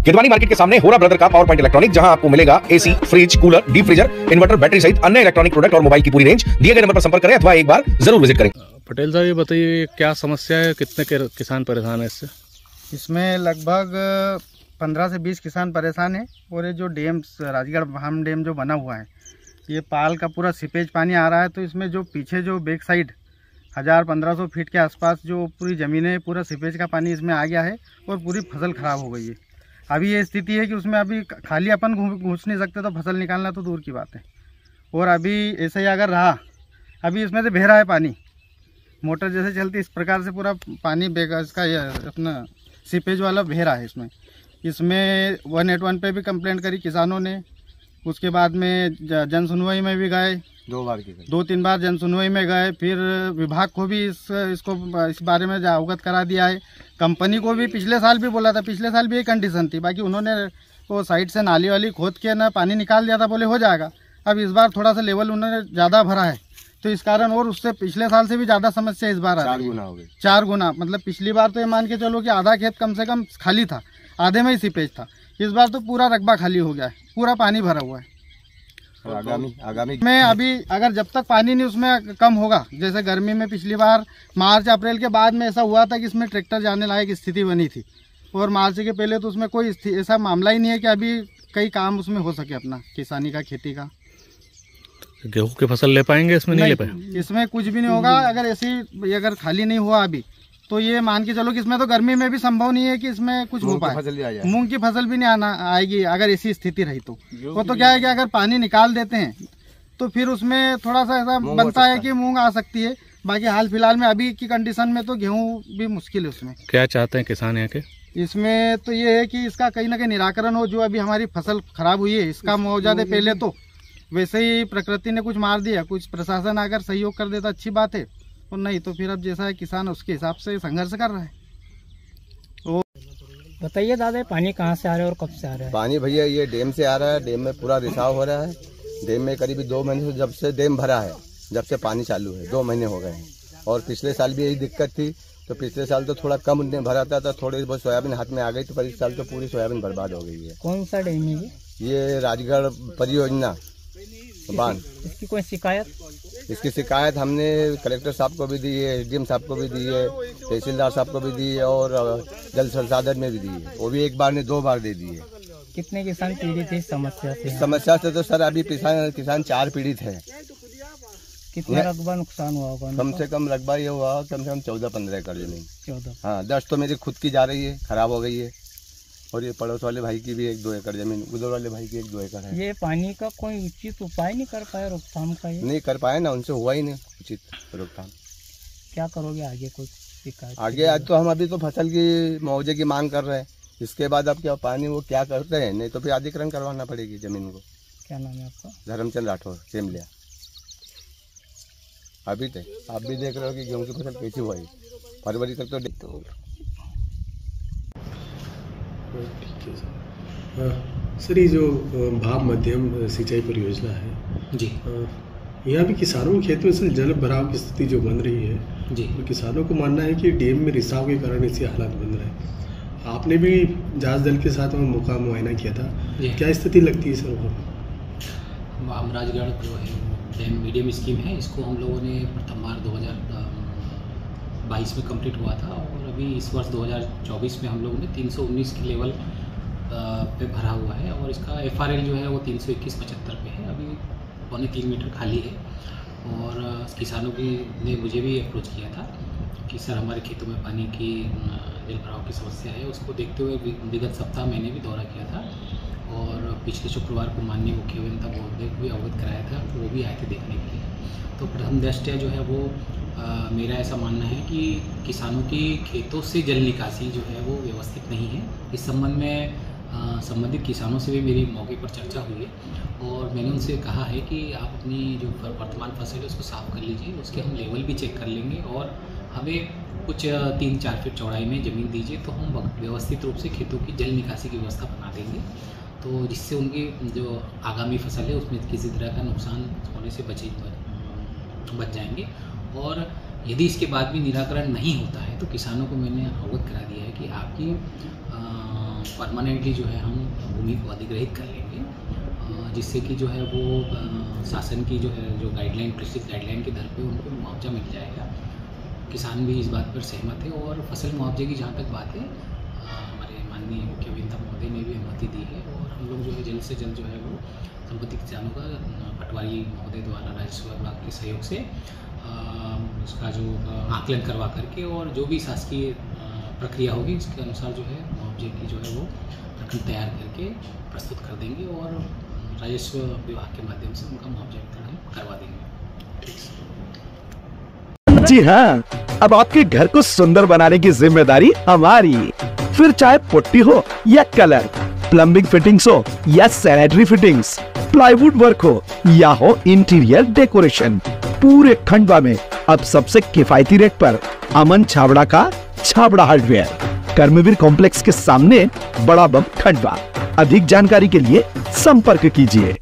किदवानी market के सामने होरा ब्रदर का पावर पॉइंट इलेक्ट्रॉनिक, जहां आपको मिलेगा AC, fridge, cooler, deep freezer, inverter, battery सहित अन्य इलेक्ट्रॉनिक प्रोडक्ट और मोबाइल की पूरी रेंज। दिए गए नंबर पर संपर्क करें अथवा एक बार जरूर विजिट करें। पटेल साहब, ये बताइए क्या समस्या है, कितने किसान परेशान है इससे? इसमें लगभग 15 से 20 किसान परेशान है। और ये जो डैम राजगढ़ भाम डैम जो बना हुआ है, ये पाल का पूरा सीपेज पानी आ रहा है। तो इसमें जो पीछे जो बैक साइड 1000-1500 फीट के आसपास जो पूरी ज़मीनें, पूरा सीपेज का पानी इसमें आ गया है और पूरी फसल ख़राब हो गई है। अभी ये स्थिति है कि उसमें अभी खाली अपन घुस नहीं सकते, तो फसल निकालना तो दूर की बात है। और अभी ऐसे ही अगर रहा, अभी इसमें से बह रहा है पानी, मोटर जैसे चलती इस प्रकार से पूरा पानी बेगा इसका अपना सीपेज वाला बह रहा है। इसमें 181 पे भी कंप्लेंट करी किसानों ने। उसके बाद में जन सुनवाई में भी गए, 2-3 बार जन सुनवाई में गए। फिर विभाग को भी इस बारे में अवगत करा दिया है। कंपनी को भी पिछले साल भी बोला था, पिछले साल भी यही कंडीशन थी। बाकी उन्होंने वो साइड से नाली वाली खोद के ना पानी निकाल दिया था, बोले हो जाएगा। अब इस बार थोड़ा सा लेवल उन्होंने ज़्यादा भरा है, तो इस कारण और उससे पिछले साल से भी ज़्यादा समस्या इस बार आ रही है। 4 गुना हो गई, 4 गुना। मतलब पिछली बार तो ये मान के चलो कि आधा खेत कम से कम खाली था, आधे में ही सीपेज था। इस बार तो पूरा रकबा खाली हो गया है, पूरा पानी भरा हुआ है। आगामी में अभी अगर जब तक पानी नहीं उसमें कम होगा, जैसे गर्मी में पिछली बार मार्च अप्रैल के बाद में ऐसा हुआ था कि इसमें ट्रैक्टर जाने लायक स्थिति बनी थी, और मार्च के पहले तो उसमें कोई ऐसा मामला ही नहीं है कि अभी कई काम उसमें हो सके अपना किसानी का, खेती का। गेहूं की फसल ले पाएंगे इसमें? नहीं ले पाएंगे, इसमें कुछ भी नहीं होगा। अगर खाली नहीं हुआ अभी, तो ये मान के चलो कि इसमें तो गर्मी में भी संभव नहीं है कि इसमें कुछ हो पाए। मूंग की फसल भी नहीं आएगी अगर ऐसी स्थिति रही तो। वो तो क्या है कि अगर पानी निकाल देते हैं तो फिर उसमें थोड़ा सा ऐसा बनता है कि मूंग आ सकती है। बाकी हाल फिलहाल में अभी की कंडीशन में तो गेहूं भी मुश्किल है। उसमें क्या चाहते हैं किसान यहाँ के? इसमें तो ये है कि इसका कहीं ना कहीं निराकरण हो। जो अभी हमारी फसल खराब हुई है, इसका मुआवजा दे। पहले तो वैसे ही प्रकृति ने कुछ मार दिया, कुछ प्रशासन अगर सहयोग कर देता अच्छी बात है, और नहीं तो फिर अब जैसा है किसान उसके हिसाब से संघर्ष कर रहा है। तो बताइए दादा, पानी कहाँ से आ रहा है और कब से आ रहा है? पानी भैया ये डैम से आ रहा है। डैम में पूरा रिसाव हो रहा है। डैम में करीब 2 महीने से, जब से डैम भरा है, जब से पानी चालू है, 2 महीने हो गए हैं। और पिछले साल भी यही दिक्कत थी। तो पिछले साल तो थोड़ा कम भरा था, थोड़ी बहुत सोयाबीन हाथ में आ गई। तो पर इस साल तो पूरी सोयाबीन बर्बाद हो गई है। कौन सा डैम है ये? राजगढ़ परियोजना बांध। इसकी कोई शिकायत? इसकी शिकायत हमने कलेक्टर साहब को भी दी है, एसडीएम साहब को भी दी है, तहसीलदार साहब को भी दी है, और जल संसाधन में भी दी है। वो भी 1 बार ने 2 बार दे दी है। कितने किसान पीड़ित है इस समस्या से? इस समस्या से तो सर अभी किसान 4 पीड़ित है। कितना रकबा नुकसान हुआ होगा? कम से कम रकबा ये हुआ कम से कम 14-15 एकड़ जमीन। 14? हाँ, 10 तो मेरी खुद की जा रही है, खराब हो गई है। और ये पड़ोस वाले भाई की भी 1-2 एकड़ जमीन, उधर वाले भाई की 1-2 एकड़ है। ये पानी का कोई उचित उपाय नहीं कर पाया रोकथाम का? ये नहीं कर पाए ना, उनसे हुआ ही नहीं उचित रोकथाम। क्या करोगे आगे? कुछ शिकायत आगे आज तो हम अभी तो फसल की मुआवजे की मांग कर रहे हैं। इसके बाद अब क्या पानी वो क्या करते हैं, नहीं तो फिर अधिग्रहण करवाना पड़ेगी जमीन को। क्या नाम है आपका? धर्मचंद राठौर, सेमलिया। अभी तक आप भी देख रहे हो कि गेहूँ की फसल कैसी हुई, फरवरी तक तो ठीक है सर। सर, ये जो भाप मध्यम सिंचाई परियोजना है जी, यहाँ भी किसानों के खेत में से जल भराव की स्थिति जो बन रही है जी, और किसानों को मानना है कि डैम में रिसाव के कारण ऐसे हालात बन रहे हैं। आपने भी जांच दल के साथ वहाँ मौका मुआयना किया था, क्या स्थिति लगती है सर वहाँ? हम राजगढ़ जो है डैम मीडियम स्कीम है, इसको हम लोगों ने प्रथम बार 2022 में कंप्लीट हुआ था। और अभी इस वर्ष 2024 में हम लोगों ने 319 के लेवल पे भरा हुआ है। और इसका FRL जो है वो 321.75 पे है। अभी 2.25 मीटर खाली है। और किसानों की ने मुझे भी अप्रोच किया था कि सर हमारे खेतों में पानी की जल भराव की समस्या है। उसको देखते हुए विगत सप्ताह मैंने भी दौरा किया था, और पिछले शुक्रवार को माननीय मुख्य अभियंता महोदय को भी अवगत कराया था, तो वो भी आए थे देखने के लिए। तो प्रथम दृष्टया जो है वो मेरा ऐसा मानना है कि किसानों की खेतों से जल निकासी जो है वो व्यवस्थित नहीं है। इस संबंध में संबंधित किसानों से भी मेरी मौके पर चर्चा हुई है, और मैंने उनसे कहा है कि आप अपनी जो वर्तमान फसल है उसको साफ़ कर लीजिए, उसके हम लेवल भी चेक कर लेंगे, और हमें कुछ 3-4 फीट चौड़ाई में ज़मीन दीजिए, तो हम व्यवस्थित रूप से खेतों की जल निकासी की व्यवस्था बना देंगे। तो जिससे उनकी जो आगामी फसल है उसमें किसी तरह का नुकसान होने से बच जाएंगे। और यदि इसके बाद भी निराकरण नहीं होता है तो किसानों को मैंने अवगत करा दिया है कि आपकी परमानेंटली जो है हम भूमि को अधिग्रहित कर लेंगे, जिससे कि जो है वो शासन की जो है जो गाइडलाइन, प्रेसिस गाइडलाइन के दर पे उनको मुआवजा मिल जाएगा। किसान भी इस बात पर सहमत है और फसल मुआवजे की जहाँ तक बात है, हमारे माननीय मुख्य अभियंता महोदय ने भी अनुमति दी है और हम लोग जो है जल्द से जल्द जो है वो संबंधित किसानों का पटवारी महोदय द्वारा राजस्व विभाग के सहयोग से उसका जो आकलन करवा करके और जो भी शासकीय प्रक्रिया होगी उसके अनुसार जो है मुआवजे की जो है वो रकम तैयार करके प्रस्तुत कर देंगे और राजस्व विभाग के माध्यम से उनका मुआवजा वितरण हम करवा देंगे। जी हाँ, अब आपके घर को सुंदर बनाने की जिम्मेदारी हमारी। फिर चाहे पुट्टी हो या कलर, प्लम्बिंग फिटिंग्स हो या सैनिटरी फिटिंग्स, प्लाईवुड वर्क हो या हो इंटीरियर डेकोरेशन, पूरे खंडवा में अब सबसे किफायती रेट पर अमन छाबड़ा का छाबड़ा हार्डवेयर, कर्मवीर कॉम्प्लेक्स के सामने, बड़ा बम, खंडवा। अधिक जानकारी के लिए संपर्क कीजिए।